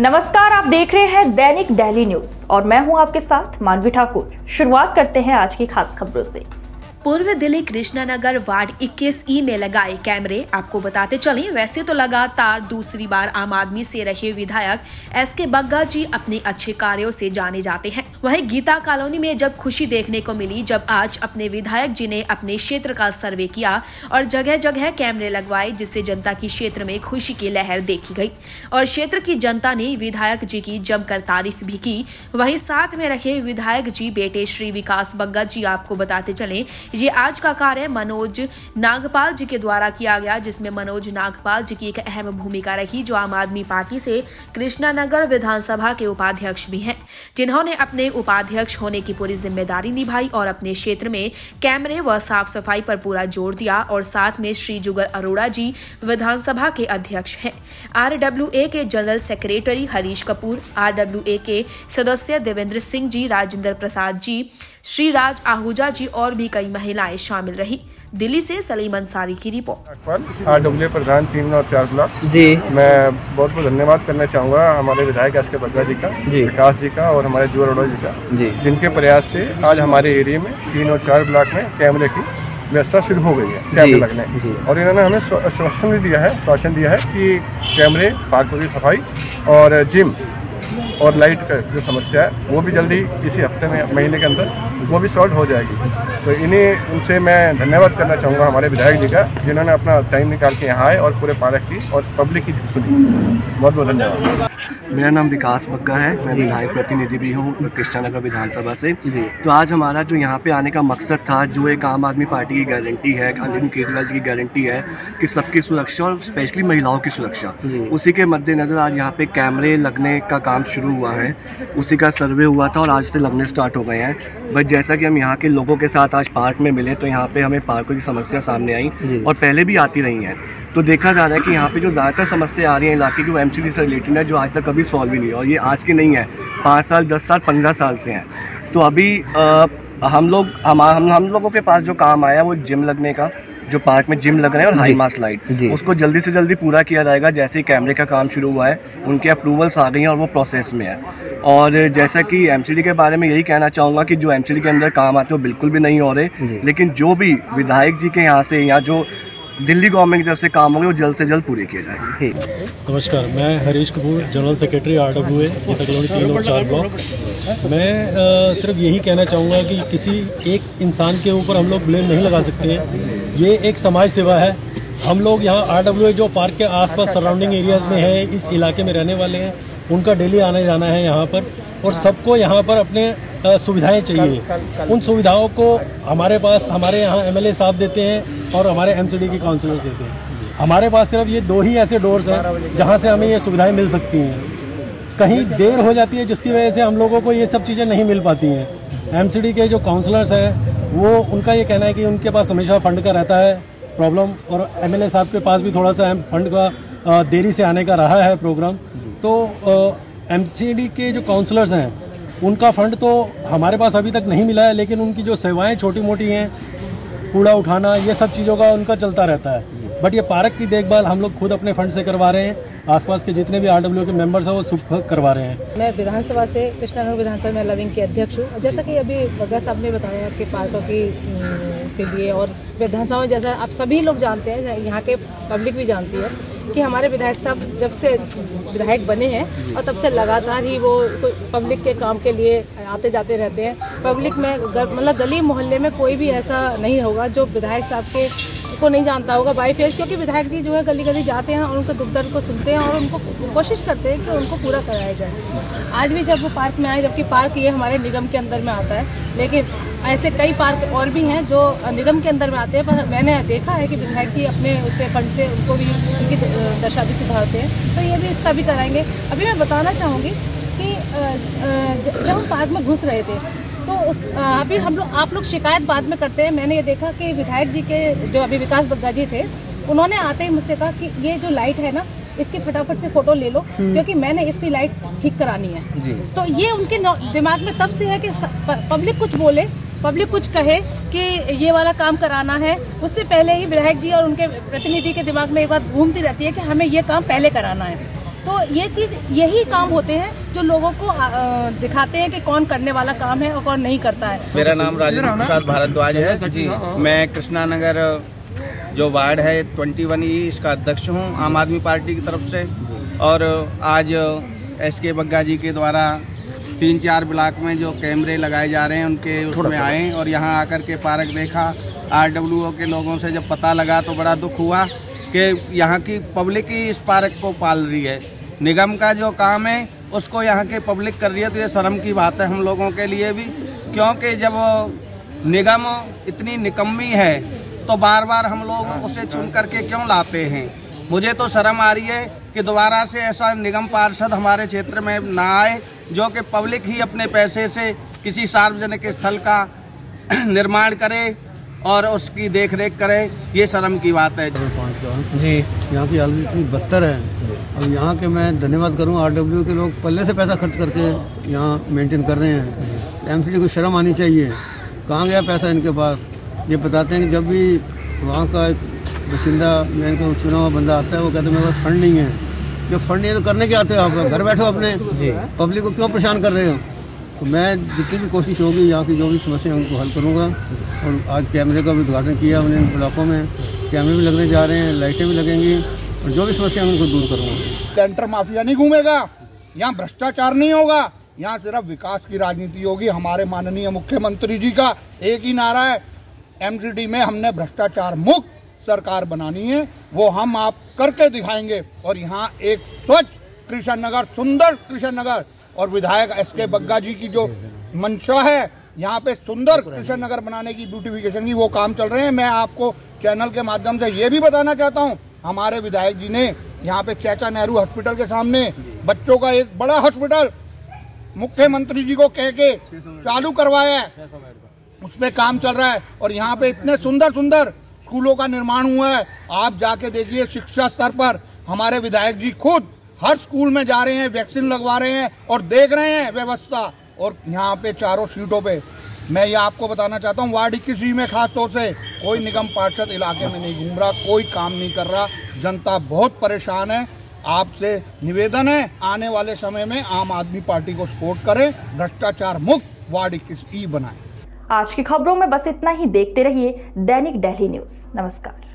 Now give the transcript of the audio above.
नमस्कार, आप देख रहे हैं दैनिक दिल्ली न्यूज और मैं हूं आपके साथ मानवी ठाकुर। शुरुआत करते हैं आज की खास खबरों से। पूर्व दिल्ली कृष्णानगर वार्ड 21E में लगाए कैमरे। आपको बताते चलें, वैसे तो लगातार दूसरी बार आम आदमी से रहे विधायक SK बग्गा जी अपने अच्छे कार्यों से जाने जाते हैं। वहीं गीता कॉलोनी में जब खुशी देखने को मिली जब आज अपने विधायक जी ने अपने क्षेत्र का सर्वे किया और जगह जगह कैमरे लगवाए, जिससे जनता की क्षेत्र में खुशी की लहर देखी गई और क्षेत्र की जनता ने विधायक जी की जमकर तारीफ भी की। वहीं साथ में रखे विधायक जी बेटे श्री विकास बग्गा जी, आपको बताते चले ये आज का कार्य मनोज नागपाल जी के द्वारा किया गया, जिसमें मनोज नागपाल जी की एक अहम भूमिका रही, जो आम आदमी पार्टी से कृष्णानगर विधानसभा के उपाध्यक्ष भी हैं, जिन्होंने अपने उपाध्यक्ष होने की पूरी जिम्मेदारी निभाई और अपने क्षेत्र में कैमरे व साफ सफाई पर पूरा जोर दिया। और साथ में श्री जुगल अरोड़ा जी विधानसभा के अध्यक्ष हैं, RWA के general secretary Harish Kapoor, RWA के सदस्य देवेंद्र सिंह जी, राजेंद्र प्रसाद जी, श्री राज आहूजा जी और भी कई महिलाएं शामिल रही। दिल्ली से सलीम अंसारी की रिपोर्ट। RWA प्रधान 3 और 4 ब्लॉक जी, मैं बहुत बहुत धन्यवाद करना चाहूँगा हमारे विधायक SK बग्गा जी का, विकास जी का और हमारे जुगल अरोड़ा जी का, जिनके प्रयास से आज हमारे एरिया में 3 और 4 ब्लॉक में कैमरे की व्यवस्था शुरू हो गई है, कैमरे लगने। और इन्होंने हमें आश्वासन दिया है कि कैमरे, पार्कों की सफाई और जिम और लाइट का जो समस्या है वो भी जल्दी इसी हफ्ते में, महीने के अंदर वो भी सॉल्व हो जाएगी। तो उनसे मैं धन्यवाद करना चाहूँगा हमारे विधायक जी का, जिन्होंने अपना टाइम निकाल के यहाँ आए और पूरे पार्क की और पब्लिक की सुनी। बहुत बहुत धन्यवाद। मेरा नाम विकास बग्गा है, मैं विधायक प्रतिनिधि भी हूँ कृष्णानगर विधानसभा से। तो आज हमारा जो यहाँ पे आने का मकसद था, जो एक आम आदमी पार्टी की गारंटी है, अरविंद केजरीवाल जी की गारंटी है कि सबकी सुरक्षा और स्पेशली महिलाओं की सुरक्षा, उसी के मद्देनज़र आज यहाँ पे कैमरे लगने का काम शुरू हुआ है। उसी का सर्वे हुआ था और आज से लगने स्टार्ट हो गए हैं। बट जैसा कि हम यहाँ के लोगों के साथ आज पार्क में मिले तो यहाँ पे हमें पार्कों की समस्या सामने आई और पहले भी आती रही हैं। तो देखा जा रहा है कि यहाँ पे जो ज़्यादातर समस्या आ रही है इलाके की, वो MCD से रिलेटेड है, जो आज तक कभी सॉल्व ही नहीं है। और ये आज की नहीं है, 5 साल, 10 साल, 15 साल से हैं। तो अभी हम लोगों के पास जो काम आया वो जिम लगने का, जो पार्क में जिम लग रहे हैं और हाई मास्ट लाइट, उसको जल्दी से जल्दी पूरा किया जाएगा। जैसे ही कैमरे का काम शुरू हुआ है, उनके अप्रूवल्स आ गई हैं और वो प्रोसेस में है। और जैसा कि MCD के बारे में यही कहना चाहूँगा कि जो MCD के अंदर काम आते हैं वो बिल्कुल भी नहीं हो रहे, लेकिन जो भी विधायक जी के यहाँ से या जो दिल्ली गवर्नमेंट की तरफ से काम होंगे वो जल्द से जल्द पूरे किए जाएंगे। नमस्कार, मैं Harish Kapoor, general secretary RWA Geeta colony 3 और 4 ब्लॉक। मैं सिर्फ यही कहना चाहूँगा कि किसी एक इंसान के ऊपर हम लोग ब्लेम नहीं लगा सकते हैं। ये एक समाज सेवा है। हम लोग यहाँ RWA जो पार्क के आसपास सराउंडिंग एरियाज़ में है, इस इलाके में रहने वाले हैं, उनका डेली आने जाना है यहाँ पर, और सबको यहाँ पर अपने सुविधाएं चाहिए। उन सुविधाओं को हमारे यहाँ MLA साहब देते हैं और हमारे MCD के काउंसलर्स देते हैं। हमारे पास सिर्फ ये 2 ही ऐसे डोर्स हैं जहाँ से हमें ये सुविधाएं मिल सकती हैं। कहीं देर हो जाती है जिसकी वजह से हम लोगों को ये सब चीज़ें नहीं मिल पाती हैं। MCD के जो काउंसलर्स हैं वो, उनका ये कहना है कि उनके पास हमेशा फ़ंड का रहता है प्रॉब्लम, और MLA साहब के पास भी थोड़ा सा फंड का देरी से आने का रहा है प्रोग्राम। तो MCD के जो काउंसलर्स हैं उनका फ़ंड तो हमारे पास अभी तक नहीं मिला है, लेकिन उनकी जो सेवाएं छोटी मोटी हैं, कूड़ा उठाना, ये सब चीज़ों का उनका चलता रहता है। बट ये पार्क की देखभाल हम लोग खुद अपने फंड से करवा रहे हैं। आसपास के जितने भी RWA के मेंबर्स हैं वो सब करवा रहे हैं। मैं विधानसभा से, कृष्णानगर विधानसभा में लविंग के अध्यक्ष हूँ। जैसा कि अभी बग्गा साहब ने बताया कि पार्कों की उसके लिए, और विधानसभा में जैसा आप सभी लोग जानते हैं, यहाँ के पब्लिक भी जानती है कि हमारे विधायक साहब जब से विधायक बने हैं और तब से लगातार ही वो पब्लिक के काम के लिए आते जाते रहते हैं। पब्लिक में मतलब गली मोहल्ले में कोई भी ऐसा नहीं होगा जो विधायक साहब के को नहीं जानता होगा बाई फेस, क्योंकि विधायक जी जो है गली गली जाते हैं और उनके दुख दर्द को सुनते हैं और उनको कोशिश करते हैं कि उनको पूरा कराया जाए। आज भी जब वो पार्क में आए, जबकि पार्क ये हमारे निगम के अंदर में आता है, लेकिन ऐसे कई पार्क और भी हैं जो निगम के अंदर में आते हैं, पर मैंने देखा है कि विधायक जी अपने उससे फंड से उनको भी उनकी दशा भी सुधारते हैं। तो ये भी इसका भी कराएंगे। अभी मैं बताना चाहूँगी कि जब हम पार्क में घुस रहे थे तो अभी आप लोग शिकायत बाद में करते हैं। मैंने ये देखा कि विधायक जी के जो अभी विकास बग्गा जी थे, उन्होंने आते ही मुझसे कहा कि ये जो लाइट है ना, इसकी फटाफट से फोटो ले लो, क्योंकि मैंने इसकी लाइट ठीक करानी है जी। तो ये उनके दिमाग में तब से है कि पब्लिक कुछ बोले, पब्लिक कुछ कहे कि ये वाला काम कराना है, उससे पहले ही विधायक जी और उनके प्रतिनिधि के दिमाग में एक बात घूमती रहती है कि हमें ये काम पहले कराना है। तो ये चीज़, यही काम होते हैं जो लोगों को दिखाते हैं कि कौन करने वाला काम है और कौन नहीं करता है। मेरा नाम राजेंद्र प्रसाद भारद्वाज है जी। मैं कृष्णा नगर जो वार्ड है 21E इसका अध्यक्ष हूँ आम आदमी पार्टी की तरफ से। और आज SK बग्गा जी के द्वारा 3-4 ब्लॉक में जो कैमरे लगाए जा रहे हैं उनके उसमें आए और यहाँ आकर के पार्क देखा। RWO के लोगों से जब पता लगा तो बड़ा दुख हुआ कि यहाँ की पब्लिक ही इस पार्क को पाल रही है। निगम का जो काम है उसको यहाँ के पब्लिक कर रही है, तो ये शर्म की बात है हम लोगों के लिए भी, क्योंकि जब निगम इतनी निकम्मी है तो बार बार हम लोग उसे चुन करके क्यों लाते हैं। मुझे तो शर्म आ रही है कि दोबारा से ऐसा निगम पार्षद हमारे क्षेत्र में ना आए जो कि पब्लिक ही अपने पैसे से किसी सार्वजनिक स्थल का निर्माण करे और उसकी देखरेख करे। ये शर्म की बात है जी। यहाँ की हालत इतनी बदतर है। अब यहाँ के मैं धन्यवाद करूँ RWO के लोग पहले से पैसा खर्च करके यहाँ मेंटेन कर रहे हैं। MCD को शर्म आनी चाहिए, कहाँ गया पैसा इनके पास। ये बताते हैं कि जब भी वहाँ का एक बासिंदा या इनका चुना हुआ बंदा आता है वो कहते हैं मेरे पास फंड नहीं है। जो फंड नहीं है तो करने के आते हो आप, घर बैठो अपने, पब्लिक को क्यों परेशान कर रहे हो। तो मैं जितनी भी कोशिश होगी यहाँ की जो भी समस्या है उनको हल करूँगा। और आज कैमरे का भी उद्घाटन किया हमने, ब्लॉकों में कैमरे भी लगने जा रहे हैं, लाइटें भी लगेंगी और जो भी समस्या है उनको दूर करूँगा। टेंडर माफिया नहीं घूमेगा, यहाँ भ्रष्टाचार नहीं होगा, यहाँ सिर्फ विकास की राजनीति होगी। हमारे माननीय मुख्यमंत्री जी का एक ही नारा है, MCD में हमने भ्रष्टाचार मुक्त सरकार बनानी है, वो हम आप करके दिखाएंगे। और यहाँ एक स्वच्छ कृष्ण नगर, सुंदर कृष्ण नगर और विधायक SK बग्गा जी की जो मंशा है यहाँ पे सुंदर कृष्ण नगर बनाने की, ब्यूटिफिकेशन की, वो काम चल रहे हैं। मैं आपको चैनल के माध्यम से ये भी बताना चाहता हूँ, हमारे विधायक जी ने यहाँ पे चैचा नेहरू हॉस्पिटल के सामने बच्चों का एक बड़ा हॉस्पिटल मुख्यमंत्री जी को कह के चालू करवाया है, उस पर काम चल रहा है। और यहाँ पे इतने सुंदर सुंदर स्कूलों का निर्माण हुआ है। आप जाके देखिए, शिक्षा स्तर पर हमारे विधायक जी खुद हर स्कूल में जा रहे हैं, वैक्सीन लगवा रहे हैं और देख रहे हैं व्यवस्था। और यहाँ पे चारों सीटों पे मैं ये आपको बताना चाहता हूँ, वार्ड 21 में खास तौर से कोई निगम पार्षद इलाके में नहीं घूम रहा, कोई काम नहीं कर रहा। जनता बहुत परेशान है। आपसे निवेदन है, आने वाले समय में आम आदमी पार्टी को सपोर्ट करें, भ्रष्टाचार मुक्त वार्ड 21 बनाएं। आज की खबरों में बस इतना ही। देखते रहिए दैनिक दिल्ली न्यूज। नमस्कार।